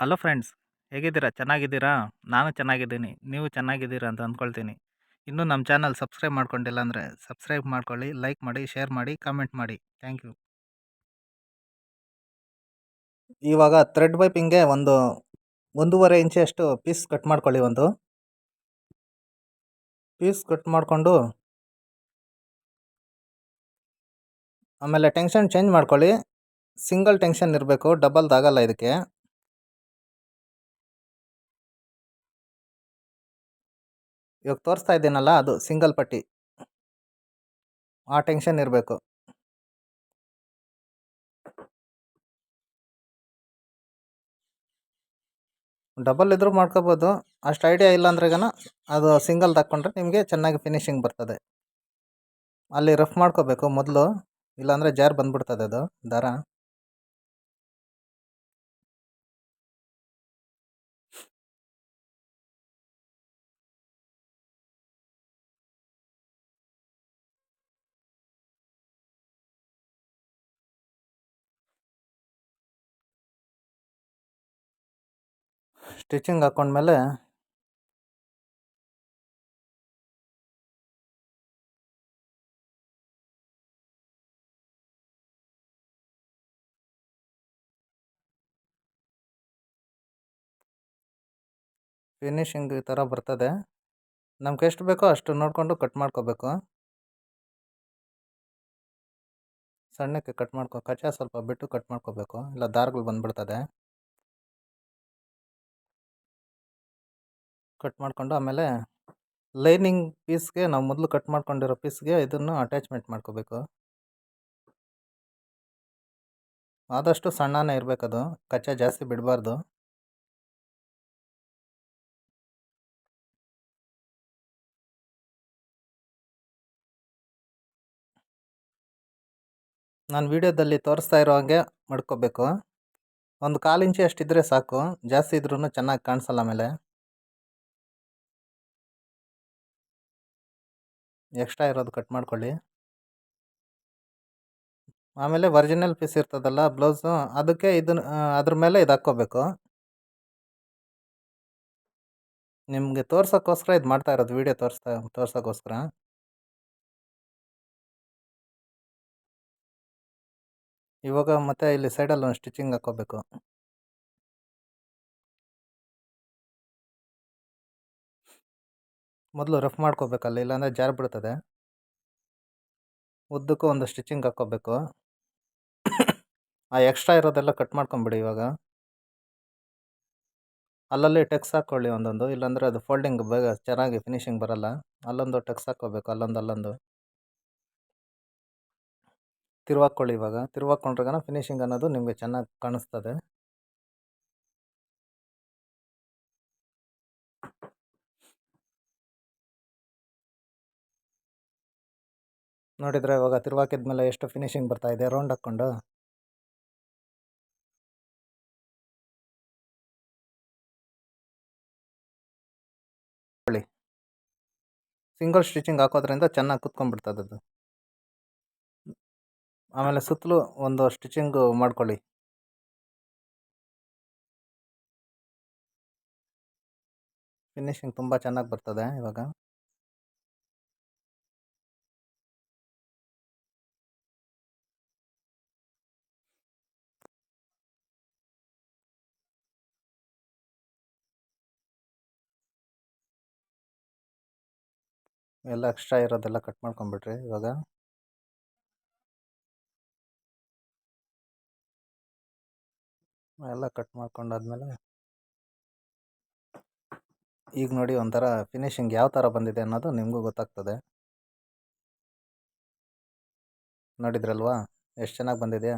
Hello friends, ಹೇಗಿದ್ದೀರಾ? ಚೆನ್ನಾಗಿದ್ದೀರಾ? ನಾನು ಚೆನ್ನಾಗಿದ್ದೀನಿ. ನೀವು ಚೆನ್ನಾಗಿದ್ದೀರಾ ಅಂತ ಅಂದ್ಕೊಳ್ತೀನಿ. ಇನ್ನೂ ನಮ್ಮ ಚಾನಲ್ ಸಬ್ಸ್ಕ್ರೈಬ್ ಮಾಡ್ಕೊಂಡಿಲ್ಲ ಅಂದರೆ ಸಬ್ಸ್ಕ್ರೈಬ್ ಮಾಡ್ಕೊಳ್ಳಿ, ಲೈಕ್ ಮಾಡಿ, ಶೇರ್ ಮಾಡಿ, ಕಾಮೆಂಟ್ ಮಾಡಿ. Thank you. ಇವಾಗ ಥ್ರೆಡ್ ಪೈಪಿಂಗ್ಗೆ ಒಂದು 1.5 ಇಂಚಷ್ಟು ಪೀಸ್ ಕಟ್ ಮಾಡ್ಕೊಳ್ಳಿ. ಒಂದು ಪೀಸ್ ಕಟ್ ಮಾಡಿಕೊಂಡು ಆಮೇಲೆ ಟೆನ್ಷನ್ ಚೇಂಜ್ ಮಾಡ್ಕೊಳ್ಳಿ. ಸಿಂಗಲ್ ಟೆನ್ಷನ್ ಇರಬೇಕು, ಡಬಲ್ದಾಗಲ್ಲ ಇದಕ್ಕೆ. ಇವಾಗ ತೋರಿಸ್ತಾ ಇದ್ದೀನಲ್ಲ, ಅದು ಸಿಂಗಲ್ ಪಟ್ಟಿ, ಆ ಟೆನ್ಷನ್ ಇರಬೇಕು. ಡಬಲ್ ಇದ್ರೂ ಮಾಡ್ಕೋಬೋದು. ಅಷ್ಟು ಐಡಿಯಾ ಇಲ್ಲ ಅಂದ್ರೆಗನ ಅದು ಸಿಂಗಲ್ ಹಾಕ್ಕೊಂಡ್ರೆ ನಿಮಗೆ ಚೆನ್ನಾಗಿ ಫಿನಿಶಿಂಗ್ ಬರ್ತದೆ. ಅಲ್ಲಿ ರಫ್ ಮಾಡ್ಕೋಬೇಕು ಮೊದಲು, ಇಲ್ಲಾಂದರೆ ಜಾರ್ ಬಂದ್ಬಿಡ್ತದೆ ಅದು ದಾರ. ಸ್ಟಿಚಿಂಗ್ ಹಾಕ್ಕೊಂಡ್ಮೇಲೆ ಫಿನಿಶಿಂಗ್ ಈ ಥರ ಬರ್ತದೆ. ನಮ್ಗೆ ಎಷ್ಟು ಬೇಕೋ ಅಷ್ಟು ನೋಡಿಕೊಂಡು ಕಟ್ ಮಾಡ್ಕೋಬೇಕು. ಸಣ್ಣಕ್ಕೆ ಕಟ್ ಕಚ್ಚಾ ಸ್ವಲ್ಪ ಬಿಟ್ಟು ಕಟ್ ಮಾಡ್ಕೋಬೇಕು, ಇಲ್ಲ ದಾರಗಳು ಬಂದ್ಬಿಡ್ತದೆ. ಕಟ್ ಮಾಡಿಕೊಂಡು ಆಮೇಲೆ ಲೈನಿಂಗ್ ಪೀಸ್ಗೆ ನಾವು ಮೊದಲು ಕಟ್ ಮಾಡ್ಕೊಂಡಿರೋ ಪೀಸ್ಗೆ ಇದನ್ನು ಅಟ್ಯಾಚ್ಮೆಂಟ್ ಮಾಡ್ಕೋಬೇಕು. ಆದಷ್ಟು ಸಣ್ಣನೇ ಇರಬೇಕದು, ಕಚ್ಚಾ ಜಾಸ್ತಿ ಬಿಡಬಾರ್ದು. ನಾನು ವಿಡಿಯೋದಲ್ಲಿ ತೋರಿಸ್ತಾ ಇರೋ ಹಾಗೆ ಮಾಡ್ಕೋಬೇಕು. ಒಂದು 1/4 ಇಂಚು ಅಷ್ಟಿದ್ರೆ ಸಾಕು, ಜಾಸ್ತಿ ಇದ್ರೂ ಚೆನ್ನಾಗಿ ಕಾಣಿಸಲ್ಲ. ಆಮೇಲೆ ಎಕ್ಸ್ಟ್ರಾ ಇರೋದು ಕಟ್ ಮಾಡ್ಕೊಳ್ಳಿ. ಆಮೇಲೆ ಒರಿಜಿನಲ್ ಪೀಸ್ ಇರ್ತದಲ್ಲ ಬ್ಲೌಸು, ಅದಕ್ಕೆ ಇದನ್ನು ಅದ್ರ ಮೇಲೆ ಇದು ಹಾಕ್ಕೋಬೇಕು. ನಿಮಗೆ ತೋರ್ಸೋಕ್ಕೋಸ್ಕರ ಇದು ಮಾಡ್ತಾ ಇರೋದು, ವಿಡಿಯೋ ತೋರ್ಸೋಕ್ಕೋಸ್ಕರ. ಇವಾಗ ಮತ್ತೆ ಇಲ್ಲಿ ಸೈಡಲ್ಲಿ ಒಂದು ಸ್ಟಿಚಿಂಗ್ ಹಾಕ್ಕೋಬೇಕು. ಮೊದಲು ರಫ್ ಮಾಡ್ಕೋಬೇಕಲ್ಲ, ಇಲ್ಲಾಂದರೆ ಜಾರ್ ಬಿಡ್ತದೆ. ಉದ್ದಕ್ಕೂ ಒಂದು ಸ್ಟಿಚಿಂಗ್ ಹಾಕ್ಕೋಬೇಕು. ಆ ಎಕ್ಸ್ಟ್ರಾ ಇರೋದೆಲ್ಲ ಕಟ್ ಮಾಡ್ಕೊಂಬಿಡಿ. ಇವಾಗ ಅಲ್ಲಲ್ಲಿ ಟಕ್ಸ್ ಹಾಕ್ಕೊಳ್ಳಿ ಒಂದೊಂದು, ಇಲ್ಲಾಂದರೆ ಅದು ಫೋಲ್ಡಿಂಗ್ ಬೇಗ ಚೆನ್ನಾಗಿ ಫಿನಿಶಿಂಗ್ ಬರಲ್ಲ. ಅಲ್ಲೊಂದು ಟಕ್ಸ್ ಹಾಕ್ಕೋಬೇಕು, ಅಲ್ಲೊಂದು ತಿರುವಾಕ್ಕೊಳ್ಳಿ. ಇವಾಗ ತಿರುವಾಕ್ಕೊಂಡ್ರೆ ಫಿನಿಶಿಂಗ್ ಅನ್ನೋದು ನಿಮಗೆ ಚೆನ್ನಾಗಿ ಕಾಣಿಸ್ತದೆ. ನೋಡಿದರೆ ಇವಾಗ ತಿರುವಾಕಿದ್ಮೇಲೆ ಎಷ್ಟು ಫಿನಿಶಿಂಗ್ ಬರ್ತಾ ಇದೆ ರೌಂಡ್ ಹಾಕ್ಕೊಂಡು. ಸಿಂಗಲ್ ಸ್ಟಿಚಿಂಗ್ ಹಾಕೋದ್ರಿಂದ ಚೆನ್ನಾಗಿ ಕುತ್ಕೊಂಡ್ಬಿಡ್ತದೆ ಅದು. ಆಮೇಲೆ ಸುತ್ತಲೂ ಒಂದು ಸ್ಟಿಚಿಂಗು ಮಾಡ್ಕೊಳ್ಳಿ. ಫಿನಿಶಿಂಗ್ ತುಂಬ ಚೆನ್ನಾಗಿ ಬರ್ತದೆ. ಇವಾಗ ಎಲ್ಲ ಎಕ್ಸ್ಟ್ರಾ ಇರೋದೆಲ್ಲ ಕಟ್ ಮಾಡ್ಕೊಂಬಿಟ್ರಿ. ಇವಾಗ ಎಲ್ಲ ಕಟ್ ಮಾಡ್ಕೊಂಡಾದ್ಮೇಲೆ ಈಗ ನೋಡಿ ಒಂಥರ ಫಿನಿಶಿಂಗ್ ಯಾವ ಥರ ಬಂದಿದೆ ಅನ್ನೋದು ನಿಮಗೂ ಗೊತ್ತಾಗ್ತದೆ. ನೋಡಿದ್ರಲ್ವಾ ಎಷ್ಟು ಚೆನ್ನಾಗಿ ಬಂದಿದೆ.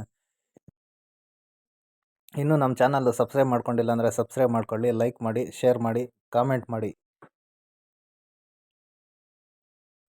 ಇನ್ನೂ ನಮ್ಮ ಚಾನಲ್ ಸಬ್ಸ್ಕ್ರೈಬ್ ಮಾಡ್ಕೊಂಡಿಲ್ಲ ಅಂದರೆ ಸಬ್ಸ್ಕ್ರೈಬ್ ಮಾಡ್ಕೊಳ್ಳಿ, ಲೈಕ್ ಮಾಡಿ, ಶೇರ್ ಮಾಡಿ, ಕಾಮೆಂಟ್ ಮಾಡಿ.